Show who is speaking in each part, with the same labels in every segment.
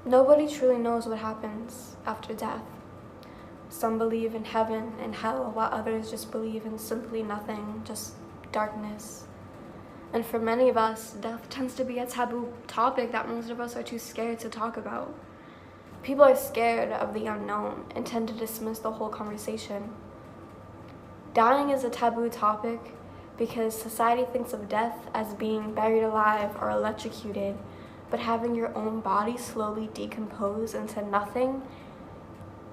Speaker 1: Nobody truly knows what happens after death. Some believe in heaven and hell, while others just believe in simply nothing, just darkness. And for many of us, death tends to be a taboo topic that most of us are too scared to talk about. People are scared of the unknown and tend to dismiss the whole conversation. Dying is a taboo topic because society thinks of death as being buried alive or electrocuted, but having your own body slowly decompose into nothing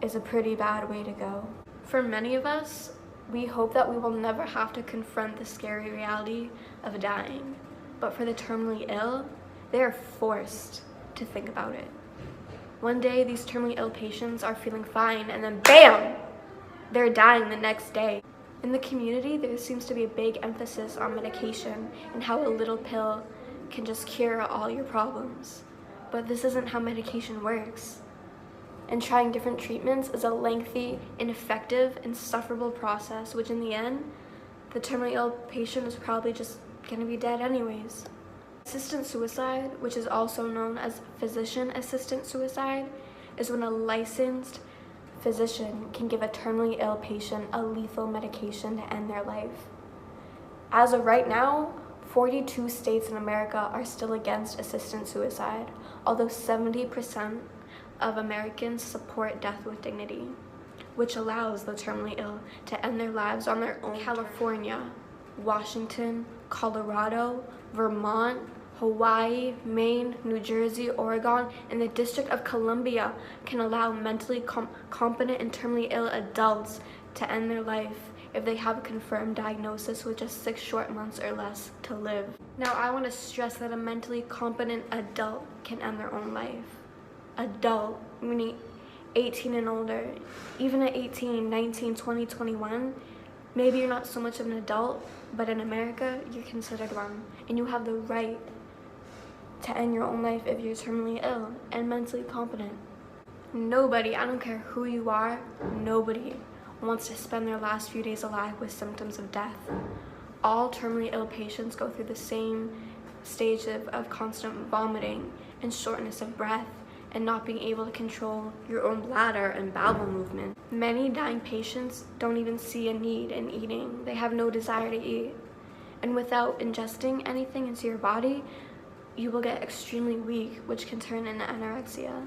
Speaker 1: is a pretty bad way to go. For many of us, we hope that we will never have to confront the scary reality of dying, but for the terminally ill, they are forced to think about it. One day, these terminally ill patients are feeling fine, and then BAM! They're dying the next day. In the community, there seems to be a big emphasis on medication and how a little pill can just cure all your problems. But this isn't how medication works. And trying different treatments is a lengthy, ineffective, insufferable process, which in the end, the terminally ill patient is probably just gonna be dead anyways. Assisted suicide, which is also known as physician-assisted suicide, is when a licensed physician can give a terminally ill patient a lethal medication to end their life. As of right now, 42 states in America are still against assisted suicide, although 70% of Americans support death with dignity, which allows the terminally ill to end their lives on their own. California, Washington, Colorado, Vermont, Hawaii, Maine, New Jersey, Oregon, and the District of Columbia can allow mentally competent and terminally ill adults to end their life if they have a confirmed diagnosis with just 6 short months or less to live. Now, I want to stress that a mentally competent adult can end their own life. Adult, meaning 18 and older. Even at 18, 19, 20, 21, maybe you're not so much of an adult, but in America, you're considered one. And you have the right to end your own life if you're terminally ill and mentally competent. Nobody, I don't care who you are, nobody wants to spend their last few days alive with symptoms of death. All terminally ill patients go through the same stage of constant vomiting and shortness of breath and not being able to control your own bladder and bowel movement. Many dying patients don't even see a need in eating. They have no desire to eat. And without ingesting anything into your body, you will get extremely weak, which can turn into anorexia.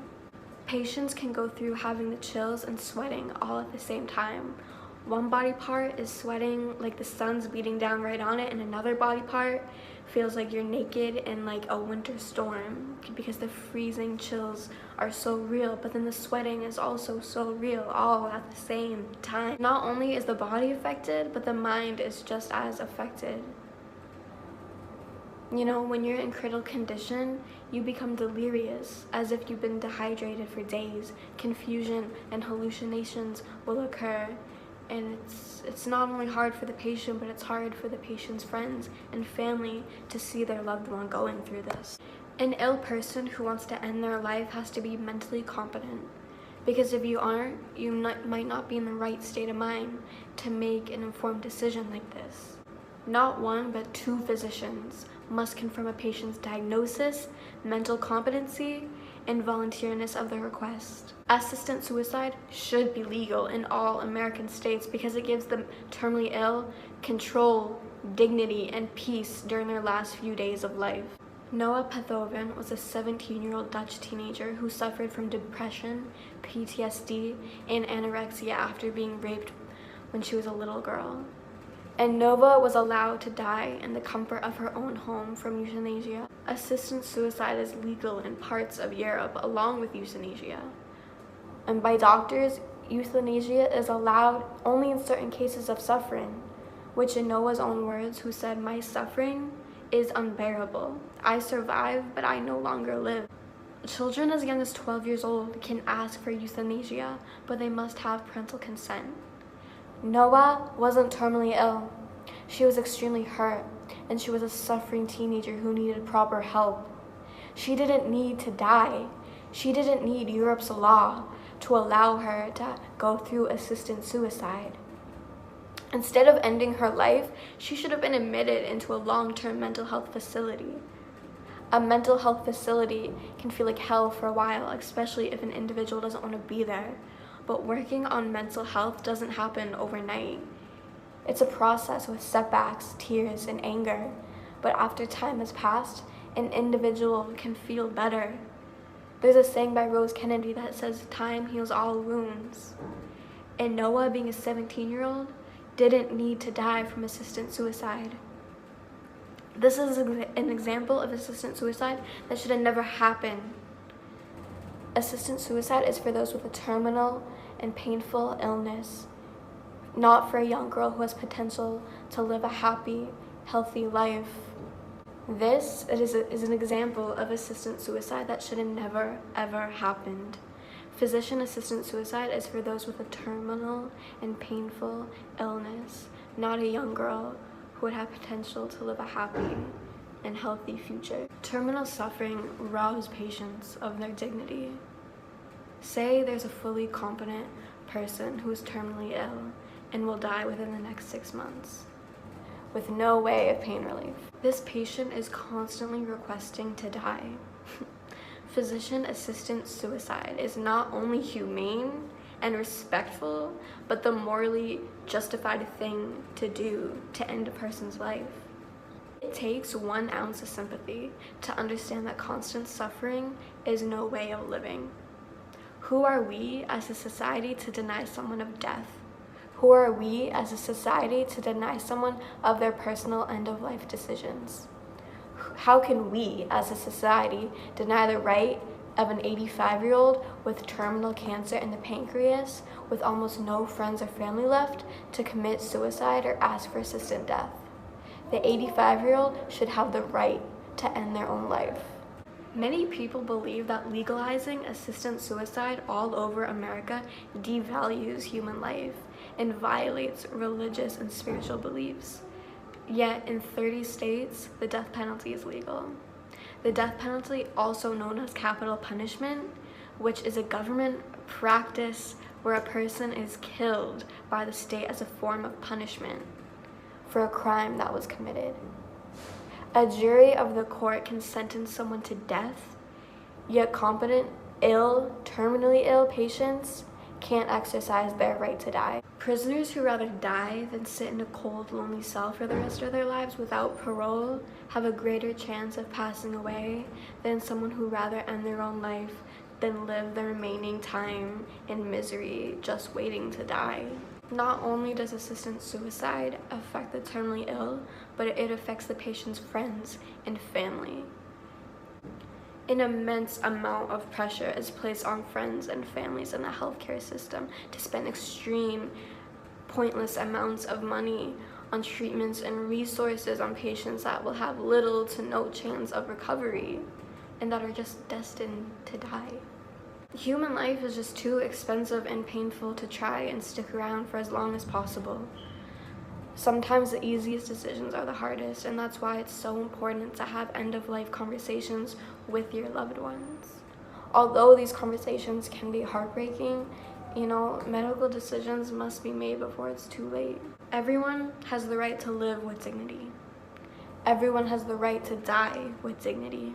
Speaker 1: Patients can go through having the chills and sweating all at the same time. One body part is sweating like the sun's beating down right on it, and another body part feels like you're naked in like a winter storm because the freezing chills are so real, but then the sweating is also so real all at the same time. Not only is the body affected, but the mind is just as affected. You know, when you're in critical condition, you become delirious, as if you've been dehydrated for days. Confusion and hallucinations will occur. And it's not only hard for the patient, but it's hard for the patient's friends and family to see their loved one going through this. An ill person who wants to end their life has to be mentally competent. Because if you aren't, you might not be in the right state of mind to make an informed decision like this. Not one, but 2 physicians must confirm a patient's diagnosis, mental competency, and volunteerness of the request. Assisted suicide should be legal in all American states because it gives the terminally ill control, dignity, and peace during their last few days of life. Noah Pethoven was a 17-year-old Dutch teenager who suffered from depression, PTSD, and anorexia after being raped when she was a little girl. And Nova was allowed to die in the comfort of her own home from euthanasia. Assisted suicide is legal in parts of Europe along with euthanasia. And by doctors, euthanasia is allowed only in certain cases of suffering, which in Noah's own words, who said, "My suffering is unbearable. I survive, but I no longer live." Children as young as 12 years old can ask for euthanasia, but they must have parental consent. Noah wasn't terminally ill. She was extremely hurt, and she was a suffering teenager who needed proper help. She didn't need to die. She didn't need Europe's law to allow her to go through assisted suicide. Instead of ending her life, she should have been admitted into a long-term mental health facility. A mental health facility can feel like hell for a while, especially if an individual doesn't want to be there. But working on mental health doesn't happen overnight. It's a process with setbacks, tears, and anger. But after time has passed, an individual can feel better. There's a saying by Rose Kennedy that says, "Time heals all wounds." And Noah, being a 17-year-old, didn't need to die from assisted suicide. This is an example of assisted suicide that should have never happened. Assisted suicide is for those with a terminal and painful illness, not for a young girl who has potential to live a happy, healthy life. This is an example of assisted suicide that should have never, ever happened. Physician-assisted suicide is for those with a terminal and painful illness, not a young girl who would have potential to live a happy and healthy future. Terminal suffering robs patients of their dignity. Say there's a fully competent person who is terminally ill and will die within the next 6 months, with no way of pain relief. This patient is constantly requesting to die. Physician-assisted suicide is not only humane and respectful, but the morally justified thing to do to end a person's life. It takes 1 ounce of sympathy to understand that constant suffering is no way of living. Who are we as a society to deny someone of death? Who are we as a society to deny someone of their personal end-of-life decisions? How can we as a society deny the right of an 85-year-old with terminal cancer in the pancreas, with almost no friends or family left, to commit suicide or ask for assisted death? The 85-year-old should have the right to end their own life. Many people believe that legalizing assisted suicide all over America devalues human life and violates religious and spiritual beliefs. Yet in 30 states, the death penalty is legal. The death penalty, also known as capital punishment, which is a government practice where a person is killed by the state as a form of punishment for a crime that was committed. A jury of the court can sentence someone to death, yet competent, terminally ill patients can't exercise their right to die. Prisoners who rather die than sit in a cold, lonely cell for the rest of their lives without parole have a greater chance of passing away than someone who rather end their own life than live the remaining time in misery just waiting to die. Not only does assisted suicide affect the terminally ill, but it affects the patient's friends and family. An immense amount of pressure is placed on friends and families in the healthcare system to spend extreme, pointless amounts of money on treatments and resources on patients that will have little to no chance of recovery and that are just destined to die. Human life is just too expensive and painful to try and stick around for as long as possible. Sometimes the easiest decisions are the hardest, and that's why it's so important to have end-of-life conversations with your loved ones. Although these conversations can be heartbreaking, medical decisions must be made before it's too late. Everyone has the right to live with dignity. Everyone has the right to die with dignity.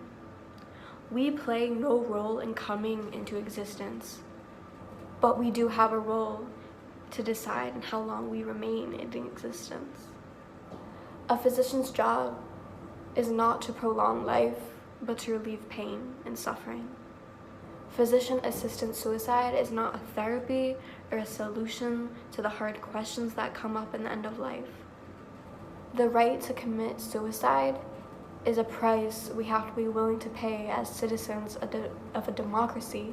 Speaker 1: We play no role in coming into existence, but we do have a role to decide how long we remain in existence. A physician's job is not to prolong life, but to relieve pain and suffering. Physician-assisted suicide is not a therapy or a solution to the hard questions that come up in the end of life. The right to commit suicide is a price we have to be willing to pay as citizens of a democracy.